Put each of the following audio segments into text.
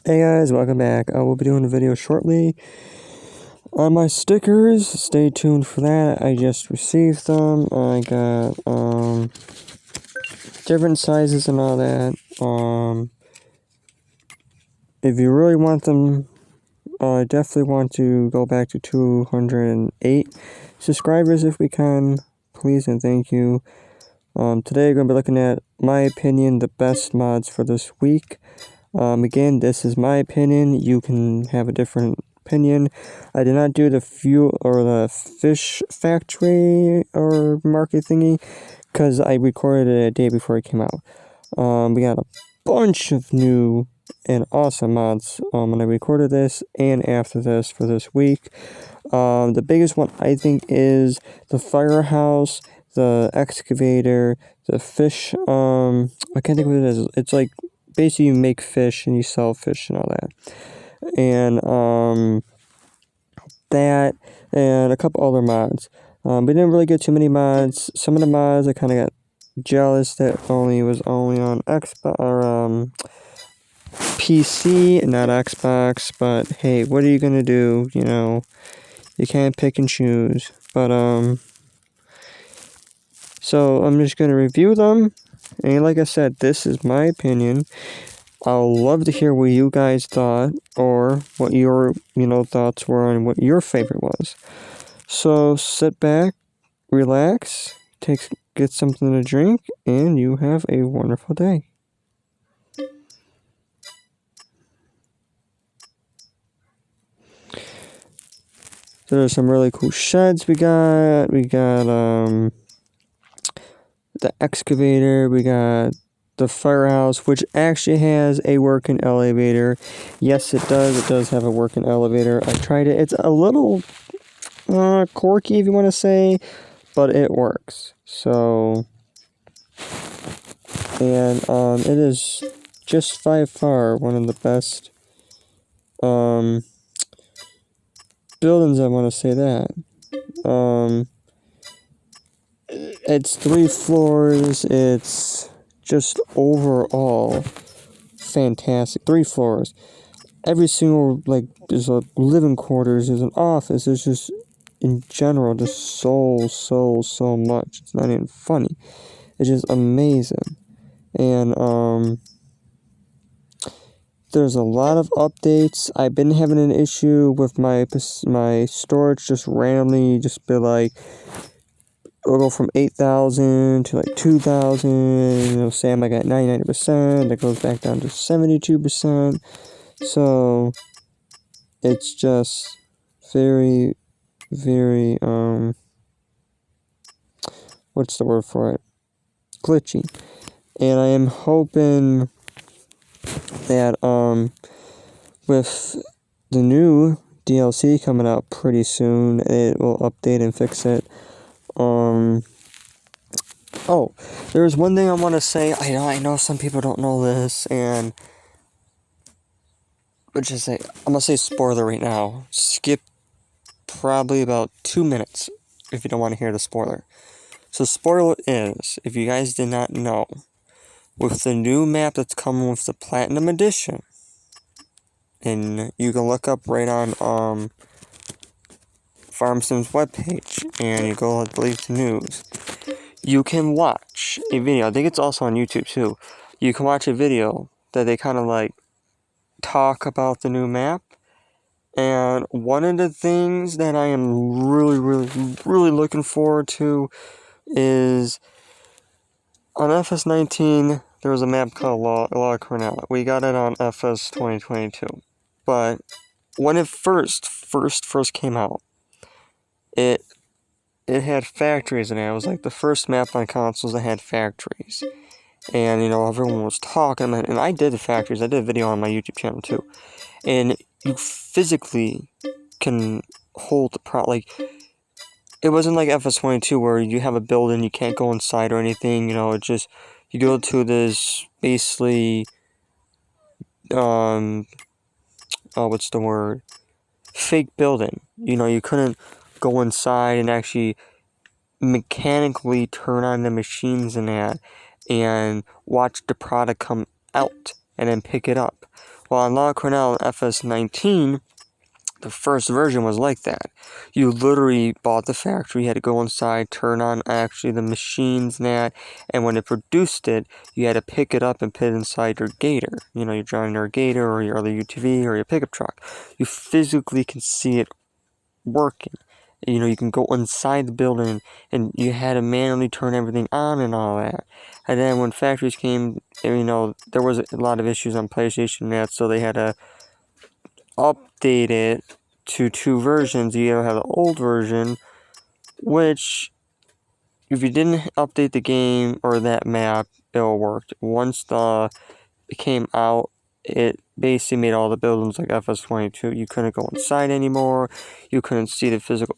Hey guys, welcome back. I will be doing a video shortly on my stickers. Stay tuned for that. I just received them. I got different sizes and all that. If you really want them, I definitely want to go back to 208 subscribers if we can. Please and thank you. Today we're going to be looking at my opinion, the best mods for this week. Again, this is my opinion. You can have a different opinion. I did not do the fuel or the fish factory or market thingy because I recorded it a day before it came out. We got a bunch of new and awesome mods when I recorded this and after this for this week. The biggest one I think is the firehouse, the excavator, the fish. I can't think of what it is. It's like basically you make fish and you sell fish and all that. And that and a couple other mods. We didn't really get too many mods. Some of the mods I kind of got jealous that was only on Xbox or PC and not Xbox. But hey, what are you gonna do? You know, you can't pick and choose. But so I'm just gonna review them. And like I said, this is my opinion. I'll love to hear what you guys thought or what your, thoughts were on what your favorite was. So sit back, relax, get something to drink, and you have a wonderful day. So there's some really cool sheds we got. We got the excavator, we got the firehouse, which actually has a working elevator. Yes, it does. It does have a working elevator. I tried it. It's a little quirky, if you want to say, but it works. So, and it is just by far one of the best buildings. I want to say that. It's 3 floors. It's just overall fantastic. 3 floors. Every single, there's a living quarters, there's an office, there's just, in general, just so much. It's not even funny. It's just amazing. And, there's a lot of updates. I've been having an issue with my storage just randomly just be like, it'll go from 8,000 to 2,000. Say I'm at 99%. That goes back down to 72%. So it's just very, very what's the word for it? Glitchy. And I am hoping that with the new DLC coming out pretty soon, it will update and fix it. Oh, there's one thing I want to say. I know some people don't know this, and I'm gonna say spoiler right now. Skip probably about 2 minutes if you don't want to hear the spoiler. So spoiler is, if you guys did not know, with the new map that's coming with the Platinum Edition, and you can look up right on FarmSim's webpage, and you go, I believe, to news. You can watch a video. I think it's also on YouTube too. You can watch a video that they kind of talk about the new map. And one of the things that I am really looking forward to is on FS19, there was a map called La Cornella. We got it on FS22. But when it first came out, it had factories in it. It was like the first map on consoles that had factories. And, everyone was talking, and I did the factories. I did a video on my YouTube channel, too. And you physically can hold the it wasn't like FS22 where you have a building, you can't go inside or anything, it just, you go to this, basically, what's the word? Fake building. You couldn't go inside and actually mechanically turn on the machines in that and watch the product come out and then pick it up. Well, on La Cornell FS19, the first version was like that. You literally bought the factory, you had to go inside, turn on actually the machines and that, and when it produced it, you had to pick it up and put it inside your gator. You know, you're driving your gator or your other UTV or your pickup truck. You physically can see it working. You know, you can go inside the building and you had to manually turn everything on and all that. And then when factories came, you know, there was a lot of issues on PlayStation and that, so they had to update it to 2 versions. You have the old version, which if you didn't update the game or that map, it worked. Once it came out, it basically made all the buildings like FS22. You couldn't go inside anymore. You couldn't see the physical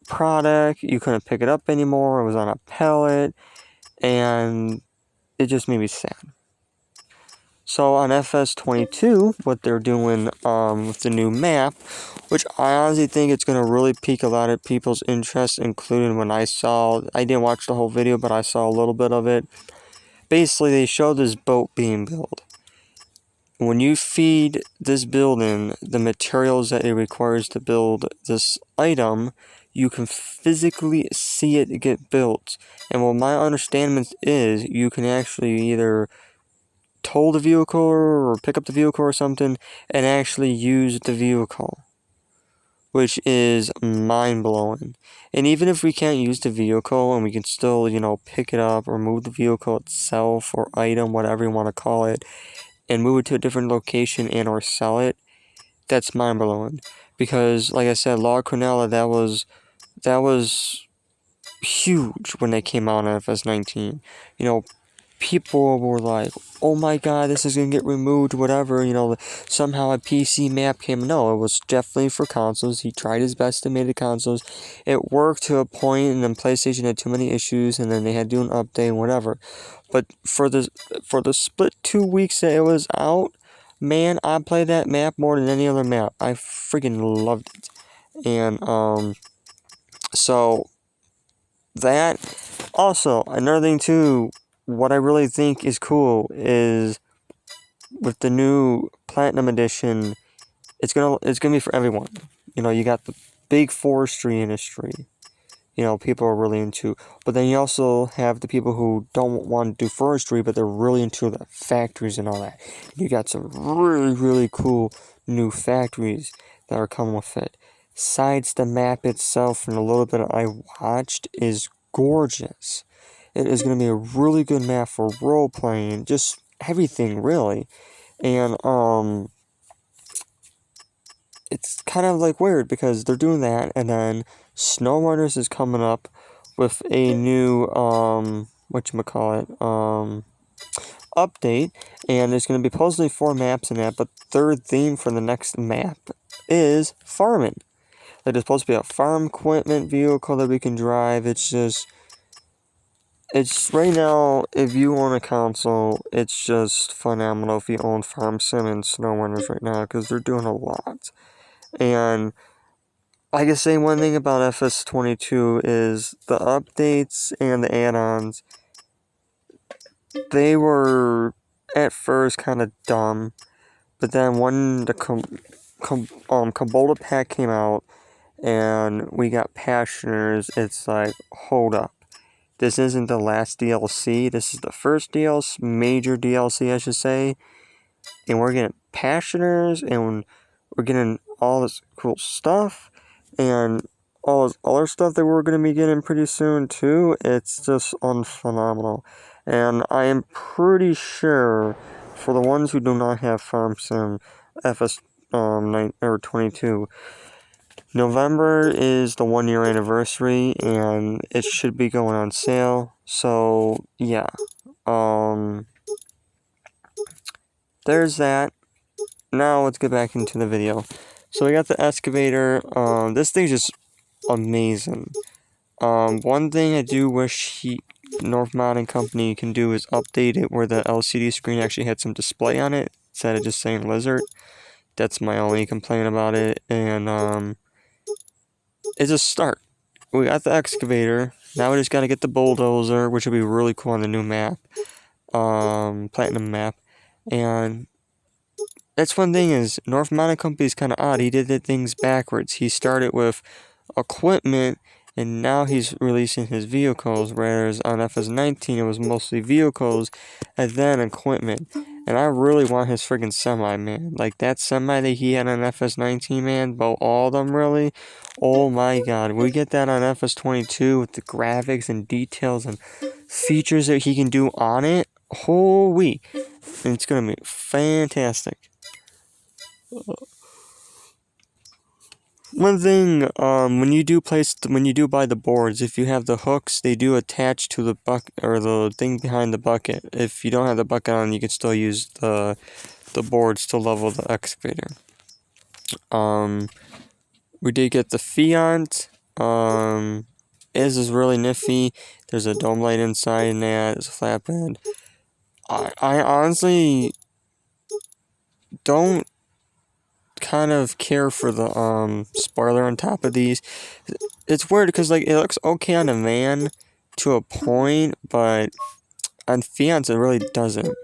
product. You couldn't pick it up anymore. It was on a pallet, and it just made me sad. So on FS22, what they're doing with the new map, which I honestly think it's going to really pique a lot of people's interest, including when I didn't watch the whole video, but I saw a little bit of it. Basically, they show this boat being built. When you feed this building the materials that it requires to build this item, you can physically see it get built. And what my understanding is, you can actually either tow the vehicle or pick up the vehicle or something and actually use the vehicle, which is mind-blowing. And even if we can't use the vehicle and we can still, you know, pick it up or move the vehicle itself or item, whatever you want to call it, and move it to a different location and or sell it, that's mind-blowing. Because like I said, La Cornella, that was huge when they came out on FS19. You know, people were like, oh my god, this is gonna get removed, whatever, you know, somehow a PC map came. No, it was definitely for consoles. He tried his best to make the consoles. It worked to a point, and then PlayStation had too many issues, and then they had to do an update and whatever. But for the split 2 weeks that it was out, man, I played that map more than any other map. I freaking loved it. And so that also another thing too, what I really think is cool is with the new Platinum Edition, it's gonna be for everyone. You know, you got the big forestry industry, you know, people are really into, but then you also have the people who don't want to do forestry, but they're really into the factories and all that. You got some really cool new factories that are coming with it. Besides, the map itself and a little bit I watched is gorgeous. It is going to be a really good map for role playing, just everything really. And it's kind of like weird because they're doing that, and then SnowRunners is coming up with a new update, and there's going to be supposedly 4 maps in that, but third theme for the next map is farming. Like, there's supposed to be a farm equipment vehicle that we can drive. It's right now, if you own a console, it's just phenomenal if you own Farm Sim and SnowRunners right now, because they're doing a lot. And I can say one thing about FS22 is the updates and the add-ons, they were at first kind of dumb, but then when the Kubota pack came out and we got Passioners, it's like, hold up. This isn't the last DLC, this is the first DLC, major DLC I should say, and we're getting Passioners, and we're getting all this cool stuff, and all this other stuff that we're going to be getting pretty soon too. It's just phenomenal. And I am pretty sure for the ones who do not have Farm Sim FS 22, November is the 1-year anniversary, and it should be going on sale. So yeah, there's that. Now let's get back into the video. So we got the excavator. This thing's just amazing. One thing I do wish North Mountain Company can do is update it where the LCD screen actually had some display on it instead of just saying lizard. That's my only complaint about it. And it's a start. We got the excavator. Now we just gotta get the bulldozer, which will be really cool on the new map, Platinum map. And that's one thing is North Mountain Company is kind of odd. He did the things backwards. He started with equipment, and now he's releasing his vehicles, whereas on FS19 it was mostly vehicles and then equipment. And I really want his friggin' semi, man. Like that semi that he had on FS19, man, about all of them really. Oh my god, we get that on FS22 with the graphics and details and features that he can do on it. Holy, it's gonna be fantastic. One thing, when you do buy the boards, if you have the hooks, they do attach to the bucket or the thing behind the bucket. If you don't have the bucket on, you can still use the boards to level the excavator. We did get the Fiat. Is really nifty. There's a dome light inside and that. There's a flatbed. I honestly don't kind of care for the spoiler on top of these. It's weird because like it looks okay on a van to a point, but on Fiats it really doesn't.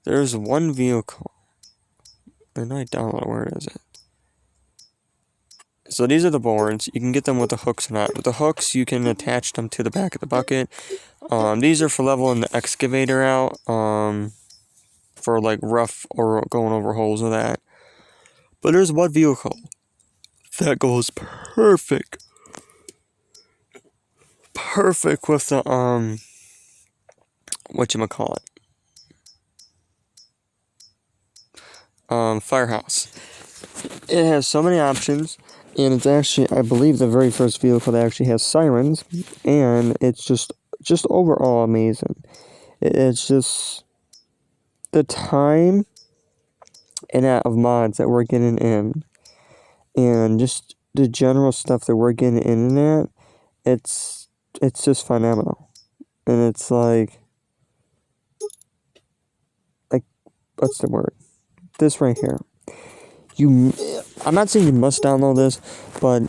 There's one vehicle. And I download, where is it? So these are the boards. You can get them with the hooks or not. With the hooks, you can attach them to the back of the bucket. These are for leveling the excavator out. For like rough or going over holes of that. But there's one vehicle that goes perfect with the whatchamacallit, firehouse. It has so many options, and it's actually, I believe, the very first vehicle that actually has sirens, and it's just overall amazing. It's just the time and that of mods that we're getting in, and just the general stuff that we're getting in that, it's just phenomenal. And it's like what's the word? This right here. I'm not saying you must download this, but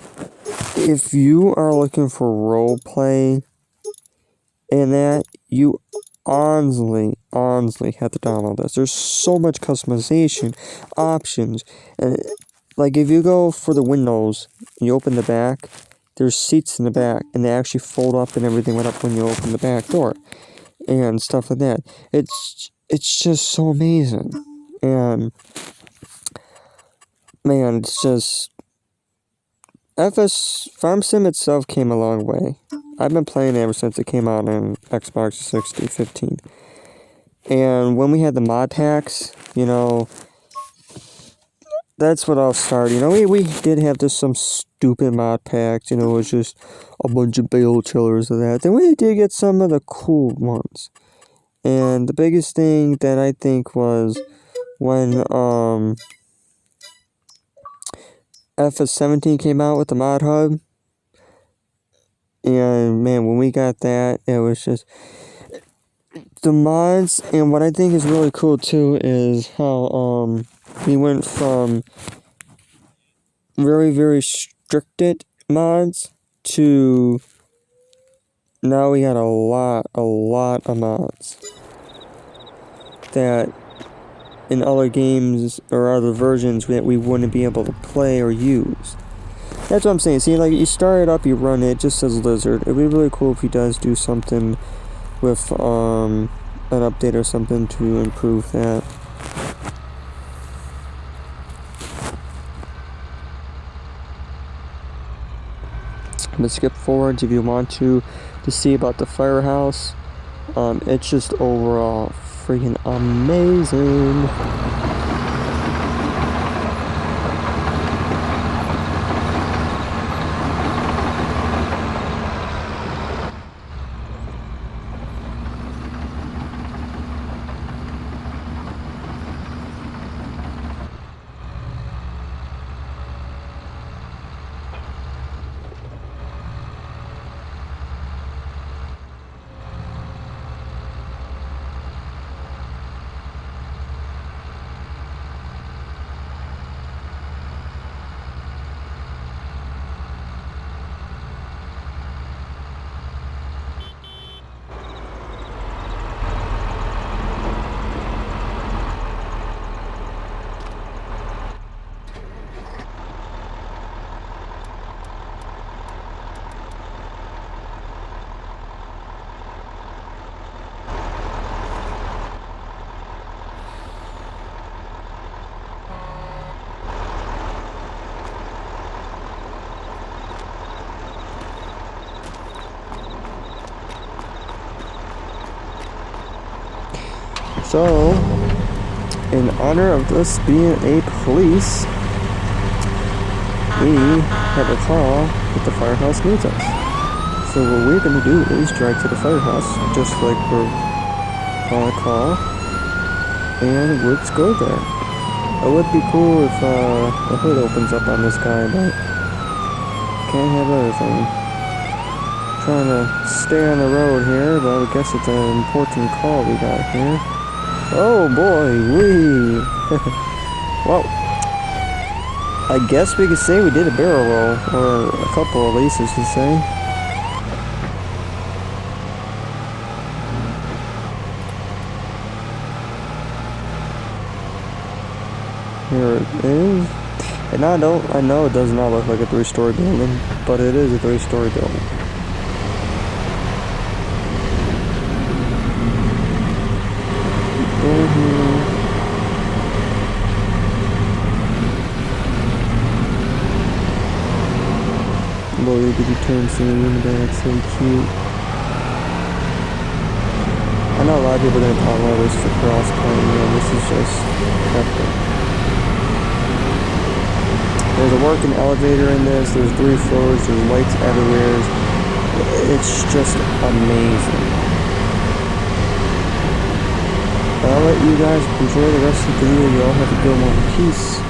if you are looking for role play and that, you honestly have to download this. There's so much customization, options, and like if you go for the windows, you open the back, there's seats in the back, and they actually fold up and everything went up when you open the back door, and stuff like that. It's just so amazing, and man, it's just Farm Sim itself came a long way. I've been playing it ever since it came out on Xbox 360, and when we had the mod packs, you know, that's what I'll start. You know, we did have just some stupid mod packs. You know, it was just a bunch of bale chillers of that. Then we did get some of the cool ones. And the biggest thing that I think was when FS17 came out with the mod hub. And man, when we got that, it was just the mods. And what I think is really cool too is how we went from very, very restricted mods to now we got a lot of mods that in other games or other versions that we wouldn't be able to play or use. That's what I'm saying. See, like, you start it up, you run it, just says Lizard. It'd be really cool if he does do something with an update or something to improve that. I'm gonna skip forwards if you want to see about the firehouse. It's just overall freaking amazing. So, in honor of this being a police, we have a call that the firehouse needs us. So what we're going to do is drive to the firehouse, just like we're on a call, and let's go there. It would be cool if the hood opens up on this guy, but can't have everything. Trying to stay on the road here, but I guess it's an important call we got here. Oh boy, wee! Well, I guess we could say we did a barrel roll, or a couple at least, I should say. Here it is. And I know it does not look like a 3-story building, but it is a 3-story building. Go here. Little bitty turn signal in the back, so cute. I know a lot of people are going to talk about this for cross-plane, this is just epic. There's a working elevator in this, there's 3 floors, there's lights everywhere. It's just amazing. I'll let you guys enjoy the rest of the video. Y'all have a good one. Peace.